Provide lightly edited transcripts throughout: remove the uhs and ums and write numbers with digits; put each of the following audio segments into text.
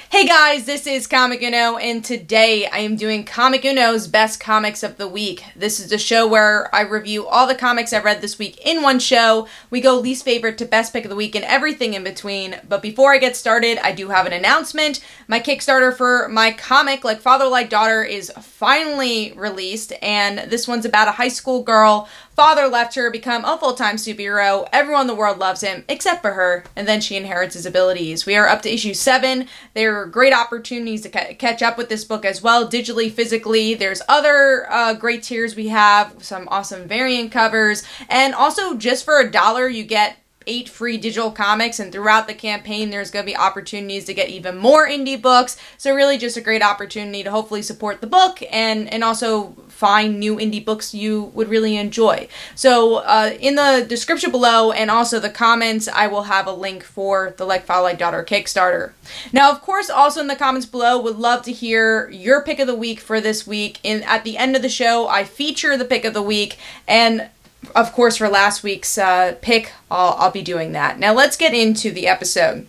Hey guys, this is Comic Uno, and today I am doing Comic Uno's Best Comics of the Week. This is a show where I review all the comics I've read this week in one show. We go least favorite to best pick of the week and everything in between. But before I get started, I do have an announcement. My Kickstarter for my comic, Like Father Like Daughter, is finally released, and this one's about a high school girl. Father left her, become a full-time superhero. Everyone in the world loves him, except for her, and then she inherits his abilities. We are up to issue 7. There are great opportunities to catch up with this book as well, digitally, physically. There's other great tiers we have, some awesome variant covers, and also just for $1 you get 8 free digital comics, and throughout the campaign there's going to be opportunities to get even more indie books. So really just a great opportunity to hopefully support the book and also find new indie books you would really enjoy. So in the description below and also the comments, I will have a link for the Like Father Like Daughter Kickstarter. Now, of course, also in the comments below, would love to hear your pick of the week for this week. At the end of the show, I feature the pick of the week, and of course, for last week's pick, I'll be doing that. Now, let's get into the episode.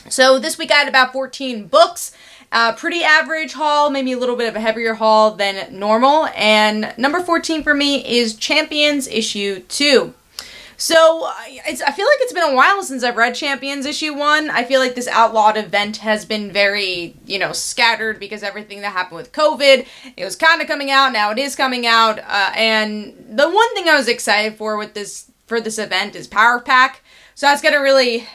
So, this week I had about 14 books. Pretty average haul, maybe a little bit of a heavier haul than normal. And number 14 for me is Champions issue 2. So, I feel like it's been a while since I've read Champions issue 1. I feel like this Outlawed event has been very, scattered because everything that happened with COVID. It was kind of coming out, now it is coming out, and the one thing I was excited for this event is Power Pack. So that's going to really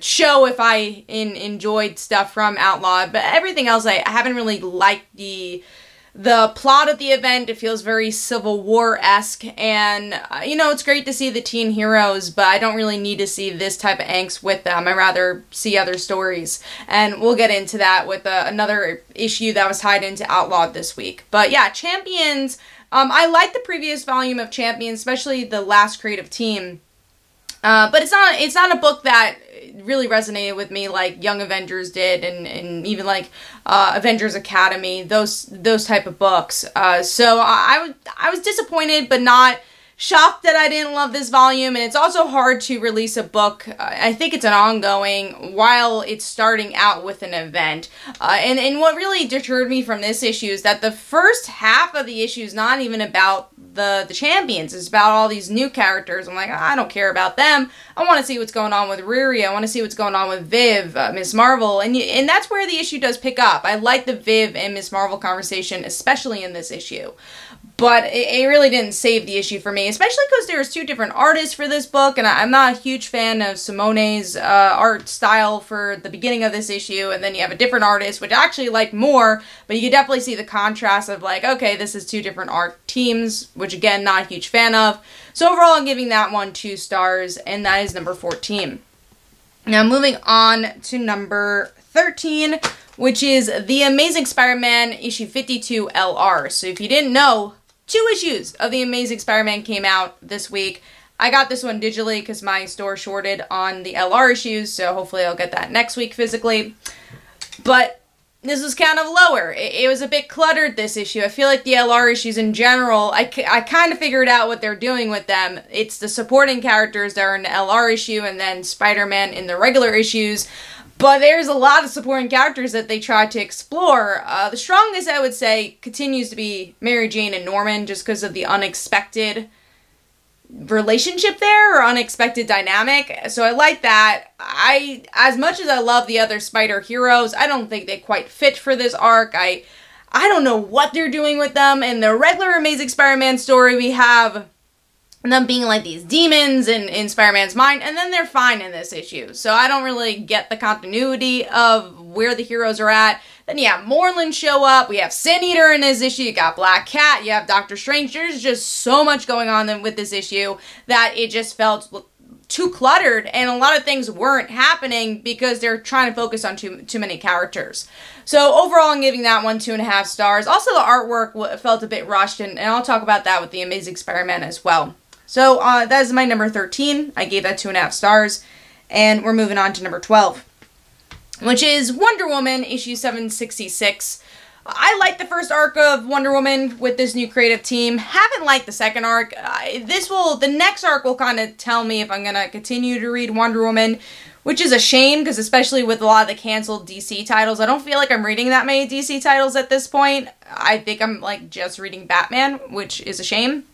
show if I enjoyed stuff from Outlawed, but everything else I haven't really liked the plot of the event. It feels very Civil War-esque, and, it's great to see the teen heroes, but I don't really need to see this type of angst with them. I'd rather see other stories, and we'll get into that with another issue that was tied into Outlawed this week. But yeah, Champions, I like the previous volume of Champions, especially the last creative team, but it's not a book that really resonated with me like Young Avengers did, and even like Avengers Academy, those type of books. So I was disappointed, but not shocked that I didn't love this volume. And it's also hard to release a book, I think it's an ongoing, while it's starting out with an event. And what really deterred me from this issue is that the first half of the issue is not even about the champions. It's about all these new characters. I'm like, I don't care about them. I want to see what's going on with Riri. I want to see what's going on with Viv, Ms. Marvel. And that's where the issue does pick up. I like the Viv and Ms. Marvel conversation, especially in this issue. But it really didn't save the issue for me, especially because there's 2 different artists for this book, and I'm not a huge fan of Simone's art style for the beginning of this issue, and then you have a different artist, which I actually like more, but you can definitely see the contrast of like, okay, this is 2 different art teams, which again, not a huge fan of. So overall, I'm giving that one 2 stars, and that is number 14. Now moving on to number 13, which is The Amazing Spider-Man issue 52 LR. So if you didn't know, 2 issues of The Amazing Spider-Man came out this week. I got this one digitally because my store shorted on the LR issues, so hopefully I'll get that next week physically. But this was kind of lower. It was a bit cluttered, this issue. I feel like the LR issues in general, I kind of figured out what they're doing with them. It's the supporting characters that are in the LR issue, and then Spider-Man in the regular issues. But there's a lot of supporting characters that they try to explore. The strongest, I would say, continues to be Mary Jane and Norman, just because of the unexpected relationship there, or unexpected dynamic. So I like that. As much as I love the other Spider heroes, I don't think they quite fit for this arc. I don't know what they're doing with them. In the regular Amazing Spider-Man story, we have them being like these demons in Spider-Man's mind, and then they're fine in this issue. So I don't really get the continuity of where the heroes are at. Then you have Moreland show up, we have Sin Eater in this issue, you got Black Cat, you have Doctor Strange. There's just so much going on with this issue that it just felt too cluttered, and a lot of things weren't happening because they're trying to focus on too many characters. So overall, I'm giving that one 2.5 stars. Also, the artwork felt a bit rushed, and I'll talk about that with The Amazing Spider-Man as well. So that is my number 13. I gave that 2.5 stars. And we're moving on to number 12, which is Wonder Woman issue 766. I like the first arc of Wonder Woman with this new creative team. Haven't liked the second arc. The next arc will kind of tell me if I'm going to continue to read Wonder Woman. which is a shame because especially with a lot of the canceled DC titles, I don't feel like I'm reading that many DC titles at this point. I think I'm like just reading Batman, which is a shame.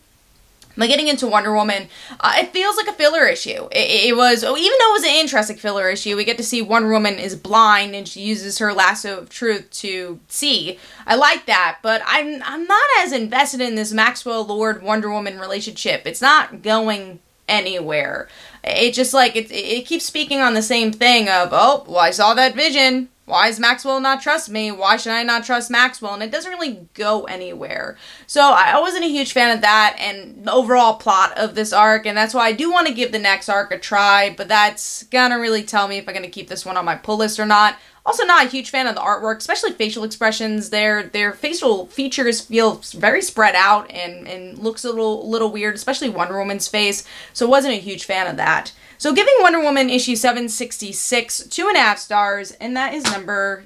But getting into Wonder Woman, it feels like a filler issue. It was, even though it was an interesting filler issue, we get to see Wonder Woman is blind and she uses her lasso of truth to see. I like that, but I'm not as invested in this Maxwell Lord Wonder Woman relationship. It's not going anywhere. It just like, it keeps speaking on the same thing of, oh, well, I saw that vision. Why does Maxwell not trust me? Why should I not trust Maxwell? And it doesn't really go anywhere. So I wasn't a huge fan of that and the overall plot of this arc. And that's why I do want to give the next arc a try. But that's gonna really tell me if I'm gonna keep this one on my pull list or not. Also not a huge fan of the artwork, especially facial expressions. Their facial features feel very spread out and looks a little weird, especially Wonder Woman's face. So wasn't a huge fan of that. So giving Wonder Woman issue 766 2.5 stars, and that is number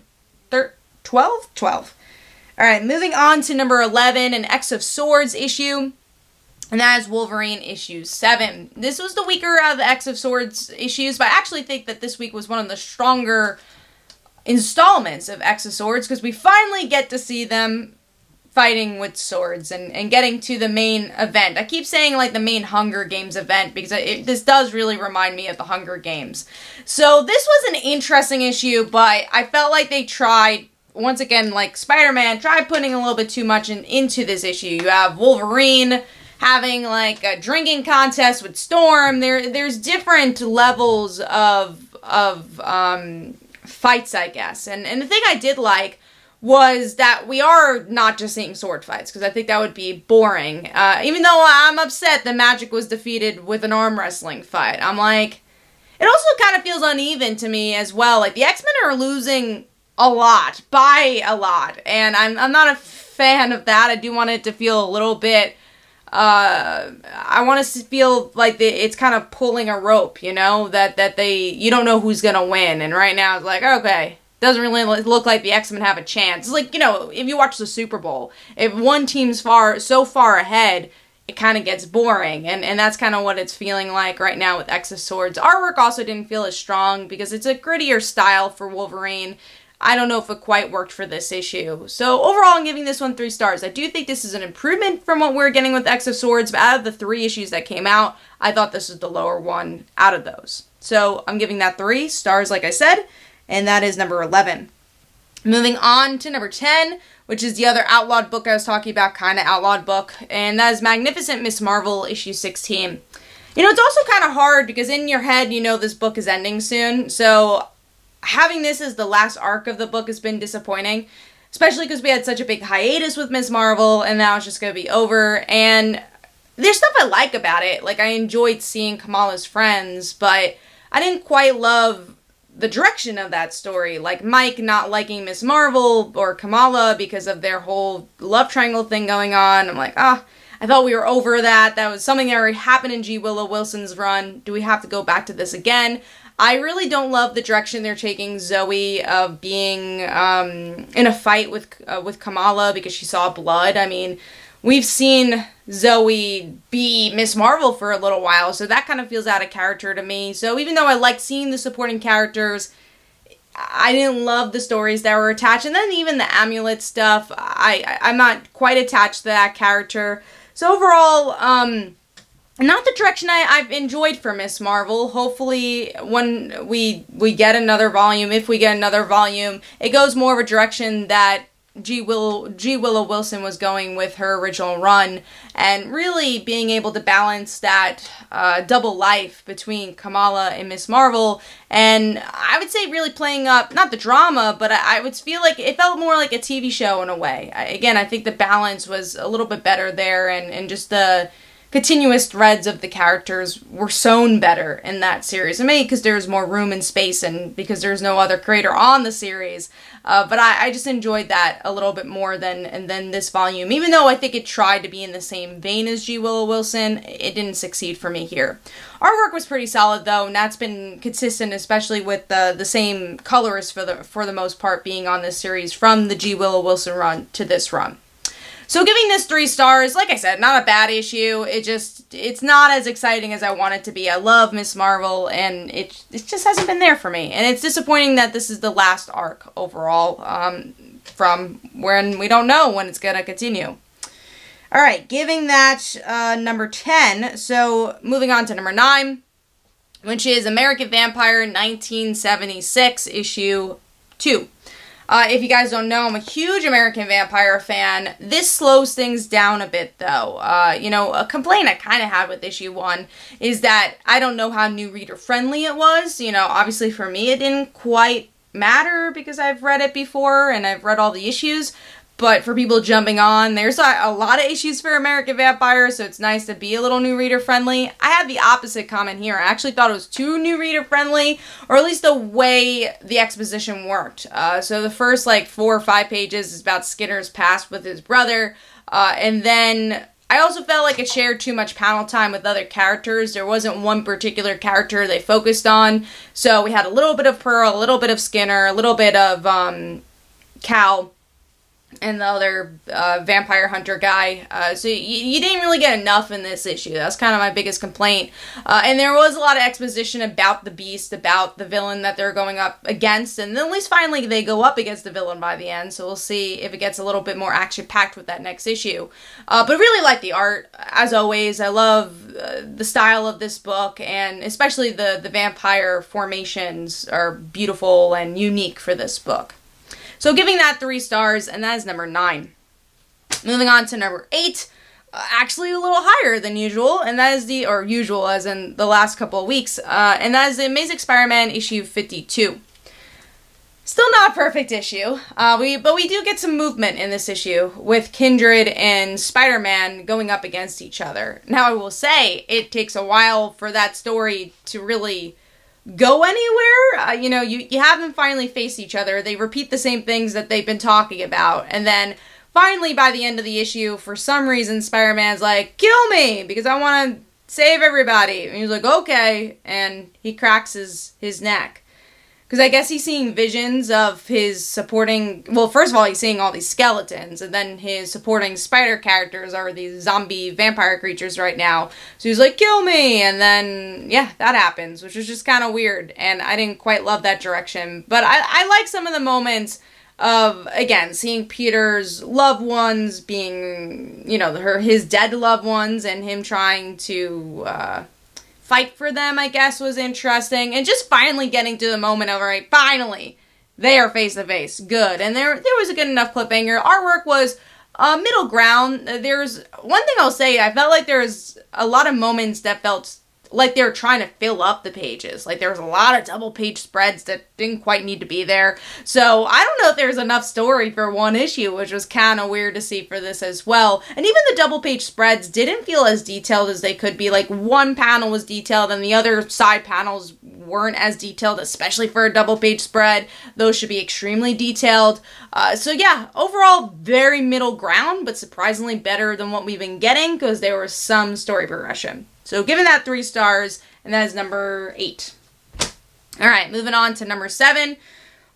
12? 12. Alright, moving on to number 11, an X of Swords issue, and that is Wolverine issue 7. This was the weaker of the X of Swords issues, but I actually think that this week was one of the stronger installments of X of Swords, because we finally get to see them fighting with swords and getting to the main event. I keep saying like the main Hunger Games event because this does really remind me of the Hunger Games. So this was an interesting issue, but I felt like they tried, once again, like Spider-Man, tried putting a little bit too much into this issue. You have Wolverine having like a drinking contest with Storm. There's different levels of fights, I guess. And the thing I did like was that we are not just seeing sword fights, because I think that would be boring. Even though I'm upset that Magic was defeated with an arm wrestling fight. I'm like, it also kind of feels uneven to me as well. Like, the X-Men are losing a lot, by a lot, and I'm not a fan of that. I do want it to feel a little bit, I want to feel like it's kind of pulling a rope, you know, that you don't know who's gonna win, and right now it's like, okay, doesn't really look like the X-Men have a chance. It's like, you know, if you watch the Super Bowl, if one team's so far ahead, it kind of gets boring, and that's kind of what it's feeling like right now with X of Swords. Artwork also didn't feel as strong because it's a grittier style for Wolverine. I don't know if it quite worked for this issue. So overall, I'm giving this one 3 stars. I do think this is an improvement from what we're getting with X of Swords, but out of the 3 issues that came out, I thought this was the lower one out of those. So I'm giving that 3 stars, like I said, and that is number 11. Moving on to number 10, which is the other outlawed book I was talking about, kind of outlawed book, and that is Magnificent Miss Marvel, issue 16. You know, it's also kind of hard because in your head, you know this book is ending soon, so having this as the last arc of the book has been disappointing, especially because we had such a big hiatus with Miss Marvel, and now it's just going to be over, and there's stuff I like about it. Like, I enjoyed seeing Kamala's friends, but I didn't quite love the direction of that story, like Mike not liking Miss Marvel or Kamala because of their whole love triangle thing going on. I'm like, I thought we were over that. That was something that already happened in G. Willow Wilson's run. Do we have to go back to this again? I really don't love the direction they're taking Zoe of being in a fight with Kamala because she saw blood. I mean, we've seen Zoe be Miss Marvel for a little while, so that kind of feels out of character to me. So even though I like seeing the supporting characters, I didn't love the stories that were attached. And then even the amulet stuff, I'm not quite attached to that character. So overall, not the direction I've enjoyed for Miss Marvel. Hopefully, when we get another volume, if we get another volume, it goes more of a direction that G. Willow Wilson was going with her original run, and really being able to balance that double life between Kamala and Miss Marvel, and I would say really playing up, not the drama, but I would feel like it felt more like a TV show in a way. Again, I think the balance was a little bit better there, and just the continuous threads of the characters were sewn better in that series. Maybe because there's more room and space and because there's no other creator on the series. But I just enjoyed that a little bit more than this volume. Even though I think it tried to be in the same vein as G. Willow Wilson, it didn't succeed for me here. Artwork was pretty solid though, and that's been consistent, especially with the same colorist for the most part being on this series from the G. Willow Wilson run to this run. So giving this 3 stars, like I said, not a bad issue. It's not as exciting as I want it to be. I love Miss Marvel, and it just hasn't been there for me. And it's disappointing that this is the last arc overall, from when we don't know when it's gonna continue. Alright, giving that number 10. So moving on to number 9, which is American Vampire 1976, issue 2. If you guys don't know, I'm a huge American Vampire fan. This slows things down a bit, though. You know, a complaint I kind of had with issue 1 is that I don't know how new reader friendly it was. You know, obviously for me it didn't quite matter because I've read it before and I've read all the issues. But for people jumping on, there's a lot of issues for American Vampire, so it's nice to be a little new reader friendly. I had the opposite comment here. I actually thought it was too new reader friendly, or at least the way the exposition worked. So the first like 4 or 5 pages is about Skinner's past with his brother, and then I also felt like it shared too much panel time with other characters. There wasn't one particular character they focused on. So we had a little bit of Pearl, a little bit of Skinner, a little bit of Cal, and the other vampire hunter guy. So you didn't really get enough in this issue. That's kind of my biggest complaint. And there was a lot of exposition about the Beast, about the villain that they're going up against, and then at least finally they go up against the villain by the end, so we'll see if it gets a little bit more action-packed with that next issue. But really like the art, as always. I love the style of this book, and especially the vampire formations are beautiful and unique for this book. So giving that 3 stars, and that is number 9. Moving on to number 8, actually a little higher than usual, and that is or usual as in the last couple of weeks, and that is the Amazing Spider-Man issue 52. Still not a perfect issue, but we do get some movement in this issue with Kindred and Spider-Man going up against each other. Now I will say, it takes a while for that story to really go anywhere. You know, you have them finally face each other. They repeat the same things that they've been talking about. And then finally by the end of the issue, for some reason, Spider-Man's like, kill me because I want to save everybody. And he's like, okay. And he cracks his neck. Because I guess he's seeing visions of his supporting... Well, first of all, he's seeing all these skeletons, and then his supporting spider characters are these zombie vampire creatures right now. So he's like, kill me! And then, yeah, that happens, which was just kind of weird, and I didn't quite love that direction. But I like some of the moments of, again, seeing Peter's loved ones being, you know, his dead loved ones, and him trying to... fight for them, I guess, was interesting. And just finally getting to the moment of, alright, finally, they are face to face. Good. And there was a good enough cliffhanger. Artwork was middle ground. There's one thing I'll say, I felt like there was a lot of moments that felt like they were trying to fill up the pages. Like there was a lot of double page spreads that didn't quite need to be there. So I don't know if there's enough story for one issue, which was kind of weird to see for this as well. And even the double page spreads didn't feel as detailed as they could be. Like one panel was detailed and the other side panels weren't as detailed, especially for a double page spread. Those should be extremely detailed. So yeah, overall very middle ground, but surprisingly better than what we've been getting because there was some story progression. So giving that 3 stars, and that is number 8. Alright, moving on to number 7,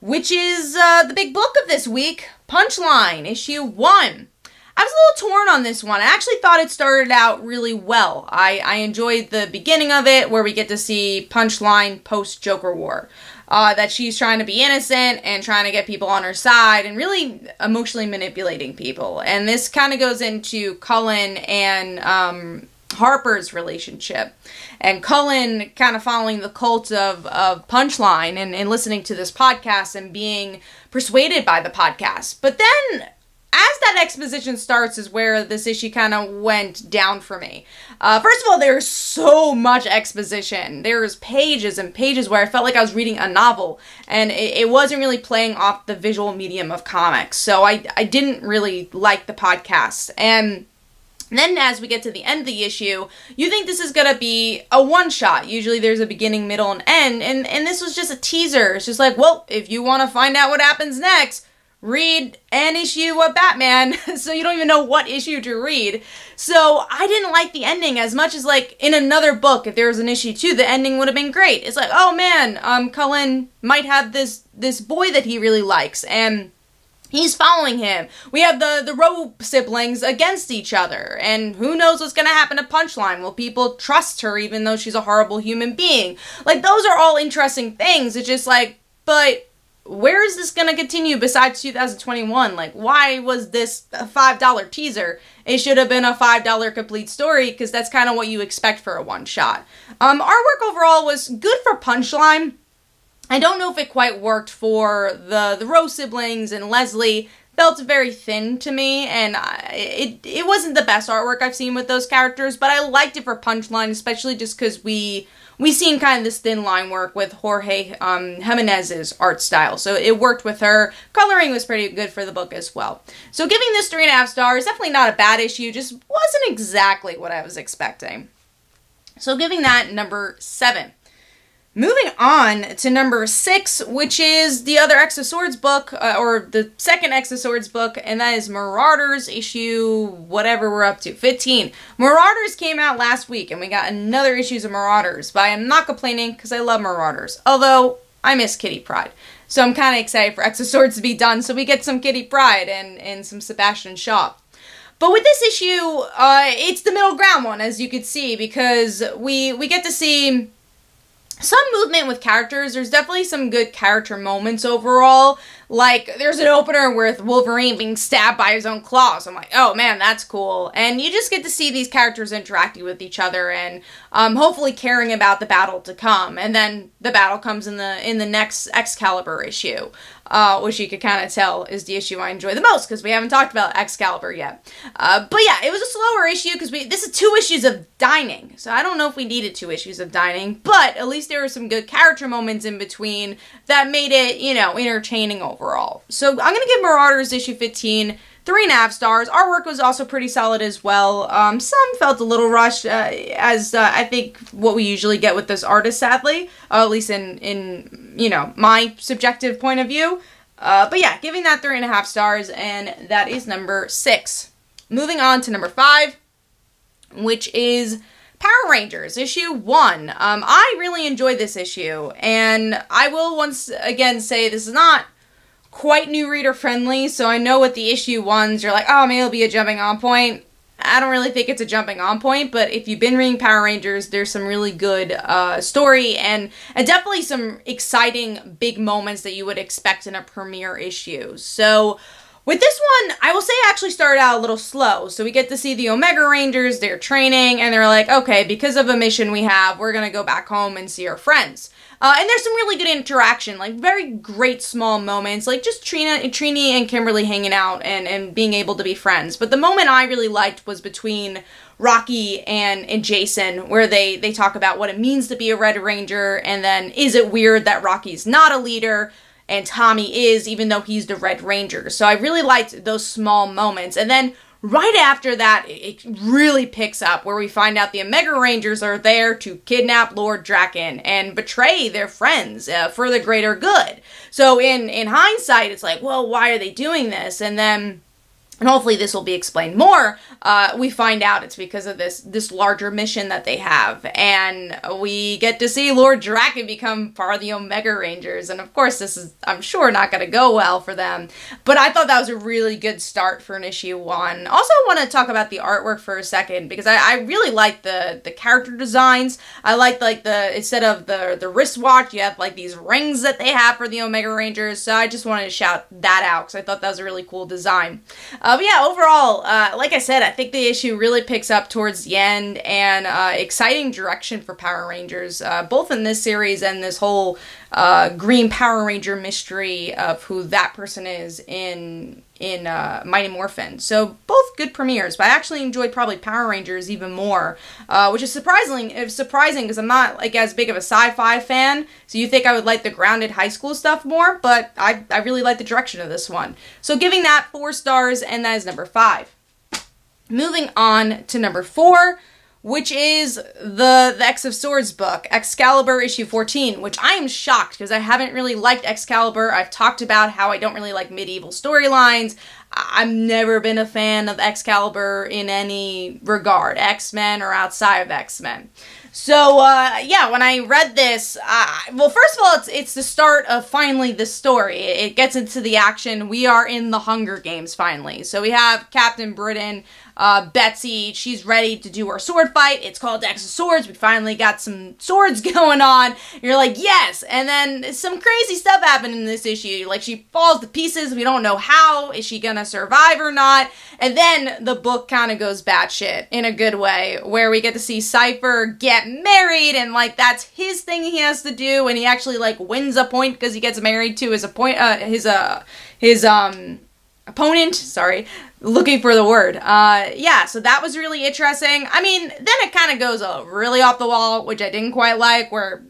which is the big book of this week, Punchline, issue 1. I was a little torn on this one. I actually thought it started out really well. I enjoyed the beginning of it, where we get to see Punchline post-Joker War. That she's trying to be innocent and trying to get people on her side and really emotionally manipulating people. And this kind of goes into Cullen and... Harper's relationship, and Cullen kind of following the cult of Punchline and listening to this podcast and being persuaded by the podcast. But then, as that exposition starts is where this issue kind of went down for me. First of all, there's so much exposition. There's pages and pages where I felt like I was reading a novel, and it wasn't really playing off the visual medium of comics. So I didn't really like the podcast. And then as we get to the end of the issue, you think this is going to be a one-shot. Usually there's a beginning, middle, and end, and this was just a teaser. It's just like, well, if you want to find out what happens next, read an issue of Batman, so you don't even know what issue to read. So I didn't like the ending as much as, like, in another book, if there was an issue 2, the ending would have been great. It's like, oh man, Cullen might have this boy that he really likes, and He's following him. We have the Roe siblings against each other. And who knows what's going to happen to Punchline? Will people trust her even though she's a horrible human being? Like, those are all interesting things. It's just like, but where is this going to continue besides 2021? Like, why was this a $5 teaser? It should have been a $5 complete story, because that's kind of what you expect for a one-shot. Artwork overall was good for Punchline. I don't know if it quite worked for the Rose siblings, and Leslie felt very thin to me, and it wasn't the best artwork I've seen with those characters, but I liked it for Punchline, especially just because we seen kind of this thin line work with Jorge Jimenez's art style, so it worked with her. Coloring was pretty good for the book as well. So giving this 3.5 stars, definitely not a bad issue, just wasn't exactly what I was expecting. So giving that number 7. Moving on to number 6, which is the other X of Swords book, or the second X of Swords book, and that is Marauders issue, whatever we're up to, 15. Marauders came out last week, and we got another issues of Marauders, but I am not complaining, because I love Marauders, although I miss Kitty Pryde. So I'm kind of excited for X of Swords to be done, so we get some Kitty Pryde and some Sebastian Shaw. But with this issue, it's the middle ground one, as you could see, because we get to see some movement with characters. There's definitely some good character moments overall. Like, there's an opener with Wolverine being stabbed by his own claws. I'm like, oh man, that's cool. And you just get to see these characters interacting with each other and hopefully caring about the battle to come. And then the battle comes in the next Excalibur issue, which you could kind of tell is the issue I enjoy the most, because we haven't talked about Excalibur yet. But yeah, it was a slower issue because this is 2 issues of dining. So I don't know if we needed 2 issues of dining, but at least there were some good character moments in between that made it, you know, entertaining overall. So I'm going to give Marauders issue 15 3.5 stars. Artwork was also pretty solid as well. Some felt a little rushed, as I think what we usually get with this artist, sadly, at least in you know, my subjective point of view. But yeah, giving that 3.5 stars, and that is number 6. Moving on to number 5, which is Power Rangers, issue 1. I really enjoyed this issue, and I will once again say this is not quite new reader friendly, so I know with the issue 1s, you're like, oh, maybe it'll be a jumping on point. I don't really think it's a jumping on point, but if you've been reading Power Rangers, there's some really good story and definitely some exciting big moments that you would expect in a premiere issue. So with this one, I will say it actually started out a little slow. So we get to see the Omega Rangers, they're training, and they're like, okay, because of a mission we have, we're going to go back home and see our friends. And there's some really good interaction, like very great small moments, like just Trini and Kimberly hanging out and being able to be friends. But the moment I really liked was between Rocky and Jason, where they talk about what it means to be a Red Ranger, and then is it weird that Rocky's not a leader and Tommy is, even though he's the Red Ranger. So I really liked those small moments. And then right after that, it really picks up, where we find out the Omega Rangers are there to kidnap Lord Draken and betray their friends for the greater good. So in hindsight, it's like, well, why are they doing this? And then, and hopefully this will be explained more, we find out it's because of this larger mission that they have. And we get to see Lord Draken become part of the Omega Rangers. And of course, this is, I'm sure, not going to go well for them. But I thought that was a really good start for an issue 1. Also, I want to talk about the artwork for a second, because I really like the character designs. I like instead of the wristwatch, you have like these rings that they have for the Omega Rangers. So I just wanted to shout that out, because I thought that was a really cool design. But yeah, overall, like I said, I think the issue really picks up towards the end, and exciting direction for Power Rangers, both in this series and this whole Green Power Ranger mystery of who that person is in Mighty Morphin. So both good premieres, but I actually enjoyed probably Power Rangers even more, which is surprising because I'm not like as big of a sci-fi fan, so you think I would like the grounded high school stuff more, but I really like the direction of this one. So giving that 4 stars, and that is number 5. Moving on to number 4, which is the X of Swords book, Excalibur issue 14, which I am shocked because I haven't really liked Excalibur. I've talked about how I don't really like medieval storylines. I've never been a fan of Excalibur in any regard, X-Men or outside of X-Men. So, yeah, when I read this, well, first of all, it's the start of finally the story. It gets into the action. We are in the Hunger Games, finally. So we have Captain Britain, Betsy, she's ready to do her sword fight. It's called X of Swords. We finally got some swords going on. You're like, yes! And then some crazy stuff happened in this issue. Like, she falls to pieces. We don't know how. Is she gonna survive or not? And then the book kind of goes batshit in a good way, where we get to see Cypher get married, and, like, that's his thing he has to do, and he actually, like, wins a point because he gets married to his opponent, sorry, looking for the word. Yeah, so that was really interesting. I mean, then it kind of goes really off the wall, which I didn't quite like, where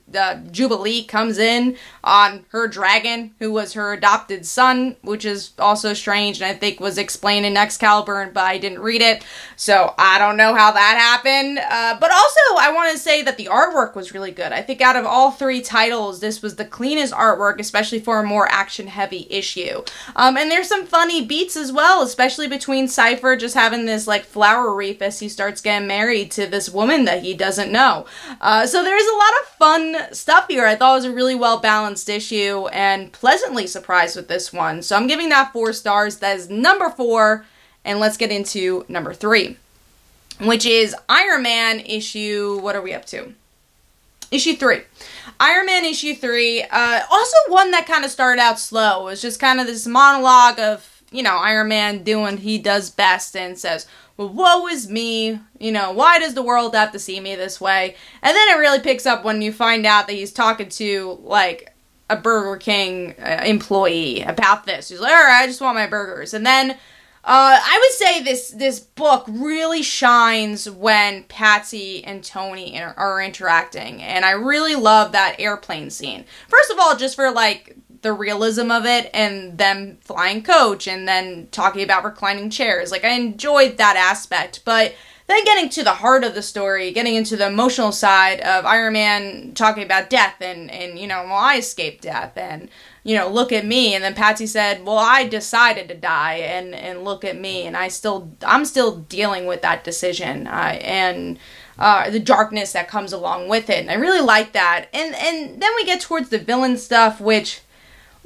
Jubilee comes in on her dragon, who was her adopted son, which is also strange, and I think was explained in Excalibur, but I didn't read it, so I don't know how that happened. But also, I want to say that the artwork was really good. I think out of all three titles, this was the cleanest artwork, especially for a more action-heavy issue. And there's some funny beats as well, especially between Cypher just having this, like, flower wreath as he starts getting married to this woman that he doesn't know. So there's a lot of fun stuff here. I thought it was a really well-balanced issue, and pleasantly surprised with this one. So I'm giving that 4 stars. That is number 4, and let's get into number 3, which is Iron Man issue, what are we up to? Issue 3. Iron Man issue 3, also one that kind of started out slow. It was just kind of this monologue of, you know, Iron Man doing what he does best and says, well, woe is me, you know, why does the world have to see me this way? And then it really picks up when you find out that he's talking to, like, a Burger King employee about this. He's like, alright, I just want my burgers. And then, I would say this book really shines when Patsy and Tony are interacting. And I really love that airplane scene. First of all, just for, like, the realism of it, and them flying coach, and then talking about reclining chairs. Like, I enjoyed that aspect, but then getting to the heart of the story, getting into the emotional side of Iron Man talking about death, and you know, well, I escaped death, and, you know, look at me, and then Patsy said, well, I decided to die, and look at me, and I'm still dealing with that decision, and the darkness that comes along with it, and I really like that. And then we get towards the villain stuff, which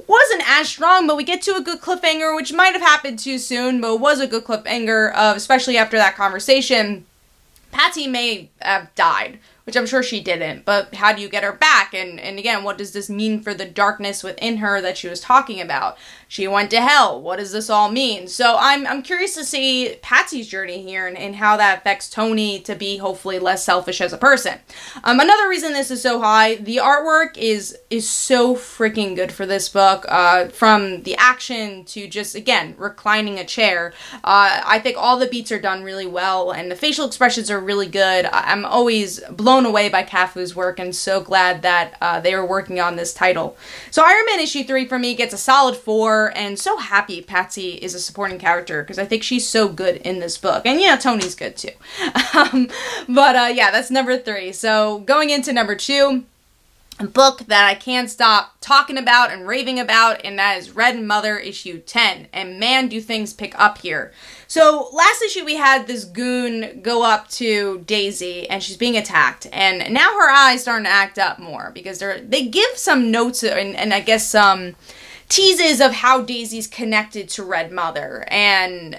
wasn't as strong, but we get to a good cliffhanger, which might have happened too soon, but it was a good cliffhanger, especially after that conversation. Patsy may have died, which I'm sure she didn't, but how do you get her back? And again, what does this mean for the darkness within her that she was talking about? She went to hell. What does this all mean? So I'm curious to see Patsy's journey here, and how that affects Tony to be hopefully less selfish as a person. Another reason this is so high, the artwork is so freaking good for this book. From the action to just, again, reclining a chair. I think all the beats are done really well, and the facial expressions are really good. I'm always blown away by Cafu's work, and so glad that they were working on this title. So Iron Man issue 3 for me gets a solid 4. And so happy Patsy is a supporting character, because I think she's so good in this book. And, you know, Tony's good too. Yeah, that's number 3. So going into number 2, a book that I can't stop talking about and raving about, and that is Red Mother issue 10. And man, do things pick up here. So last issue we had this goon go up to Daisy, and she's being attacked, and now her eyes starting to act up more, because they give some notes and I guess some teases of how Daisy's connected to Red Mother, and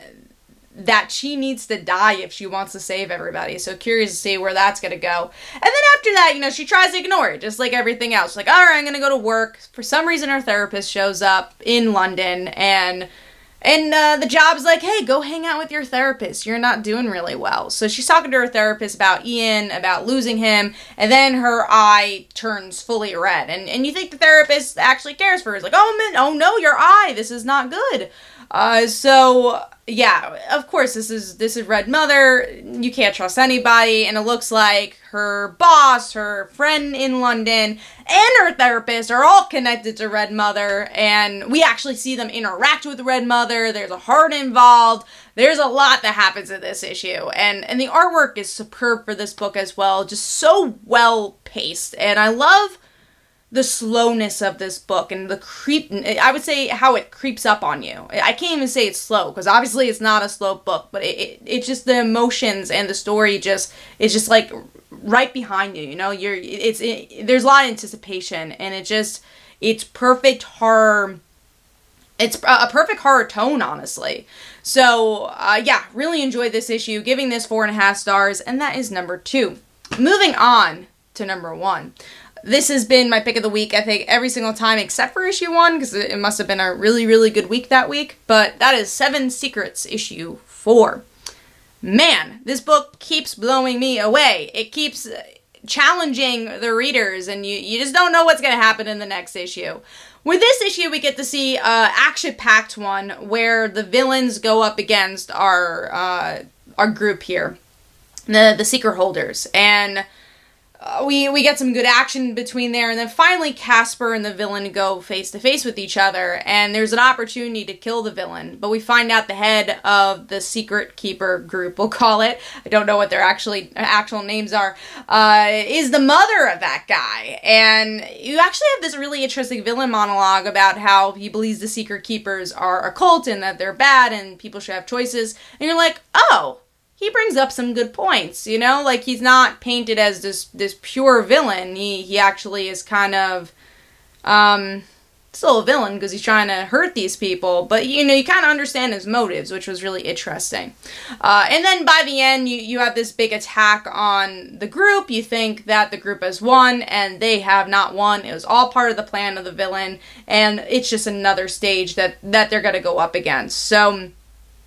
that she needs to die if she wants to save everybody. So curious to see where that's going to go. And then after that, you know, she tries to ignore it, just like everything else. Like, alright, I'm going to go to work. For some reason, her therapist shows up in London, and the job's like, hey, go hang out with your therapist. You're not doing really well. So she's talking to her therapist about Ian, about losing him, and then her eye turns fully red. And you think the therapist actually cares for her. It's like, oh, man, oh no, your eye, this is not good. So yeah, of course, this is Red Mother. You can't trust anybody, and it looks like her boss, her friend in London, and her therapist are all connected to Red Mother, and we actually see them interact with Red Mother. There's a heart involved. There's a lot that happens in this issue, and the artwork is superb for this book as well. Just so well paced, and I love the slowness of this book and the I would say how it creeps up on you. I can't even say it's slow, because obviously it's not a slow book, but it's just the emotions and the story it's just like right behind you. You know, there's a lot of anticipation, and it's perfect horror. It's a perfect horror tone, honestly. So, yeah, really enjoyed this issue, giving this 4.5 stars, and that is number 2. Moving on to number 1. This has been my pick of the week, I think, every single time except for issue 1, because it must have been a really, really good week that week. But that is 7 Secrets, issue 4. Man, this book keeps blowing me away. It keeps challenging the readers, and you just don't know what's going to happen in the next issue. With this issue, we get to see an action-packed one where the villains go up against our group here, the Secret Holders, and we get some good action between there, and then finally Casper and the villain go face-to-face with each other, and there's an opportunity to kill the villain, but we find out the head of the Secret Keeper group, we'll call it, I don't know what their actual names are, is the mother of that guy, and you actually have this really interesting villain monologue about how he believes the Secret Keepers are a cult and that they're bad and people should have choices, and you're like, oh, he brings up some good points, you know? Like, he's not painted as this pure villain. He actually is kind of, still a villain because he's trying to hurt these people. But, you know, you kind of understand his motives, which was really interesting. And then by the end, you have this big attack on the group. You think that the group has won, and they have not won. It was all part of the plan of the villain, and it's just another stage that they're going to go up against. So,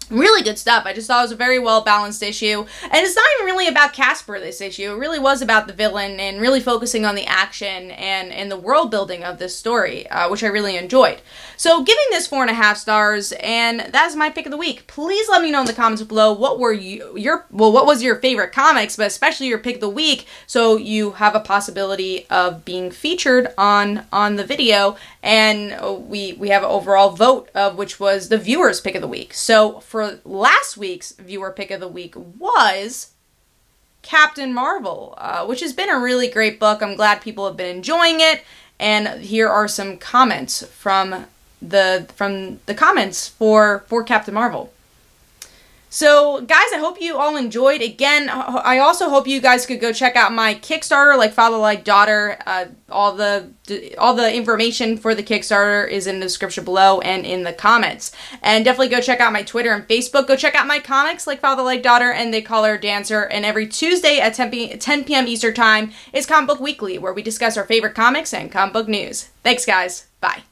really good stuff. I just thought it was a very well-balanced issue. And it's not even really about Casper, this issue. It really was about the villain and really focusing on the action and the world building of this story, which I really enjoyed. So giving this 4.5 stars, and that's my pick of the week. Please let me know in the comments below what were what was your favorite comics, but especially your pick of the week, so you have a possibility of being featured on the video. And we have an overall vote of which was the viewer's pick of the week. So for last week's viewer pick of the week was Captain Marvel, which has been a really great book. I'm glad people have been enjoying it. And here are some comments from the comments for Captain Marvel. So, guys, I hope you all enjoyed. Again, I also hope you guys could go check out my Kickstarter, Like Father, Like Daughter. All the information for the Kickstarter is in the description below and in the comments. And definitely go check out my Twitter and Facebook. Go check out my comics, Like Father, Like Daughter, and They Call Her Dancer. And every Tuesday at 10 p.m. Eastern Time is Comic Book Weekly, where we discuss our favorite comics and comic book news. Thanks, guys. Bye.